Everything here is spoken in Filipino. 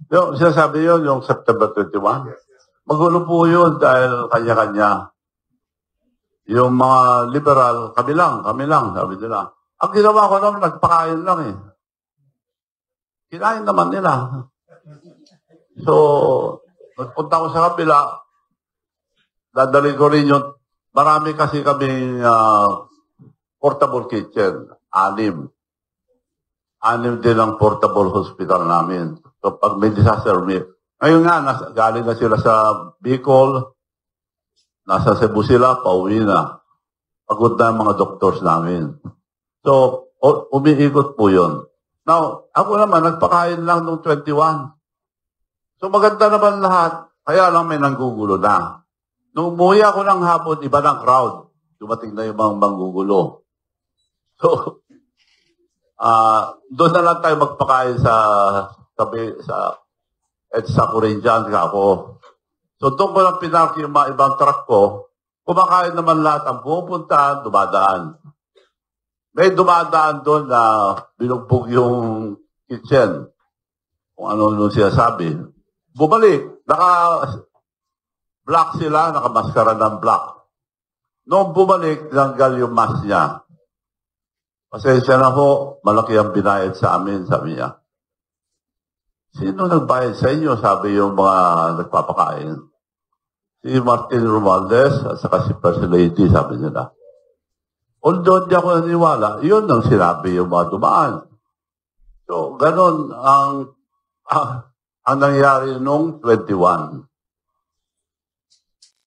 Yung sinasabi yun, yung September 21. Magulo po yun dahil kanya-kanya. Yung mga liberal, kami lang, sabi nila. Ang ginawa ko naman, nagpakain lang eh. Kinain naman nila. So, nagpunta ko sa kabila, dadali ko rin yung, marami kasi kami portable kitchen, 6. 6 din ang portable hospital namin. So, pag may disaster, ngayon nga, galing na sila sa Bicol, nasa Cebu sila, pauwi na. Pagod na ang mga doctors namin. So, umiikot po yun. Now, ako naman, nagpakain lang nung 21. So, maganda naman lahat. Kaya lang may nanggugulo na. Nung umuwi ako ng hapon, iba ng crowd. Dumating na yung mga manggugulo. So, doon na lang tayo magpakain sa Corinthians ako. So, doon ko lang pinark yung mga ibang truck ko. Kumakain naman lahat ang pupunta, dumadaan. May dumadaan doon na binugbog yung kitchen. Kung ano nung sinasabi. Bumalik. Black sila, nakamaskara ng black. Noong bumalik, tinanggal yung mask niya. Pasensya na ho, malaki ang binayad sa amin, sabi niya. Sino nagbayad sa inyo? Sabi yung mga nagpapakain. Si Martin Romualdez at saka si First Lady, sabi nila. Although di ako naniwala, yun ang sinabi yung mga dumaan. So, ganun ang nangyari nung 21.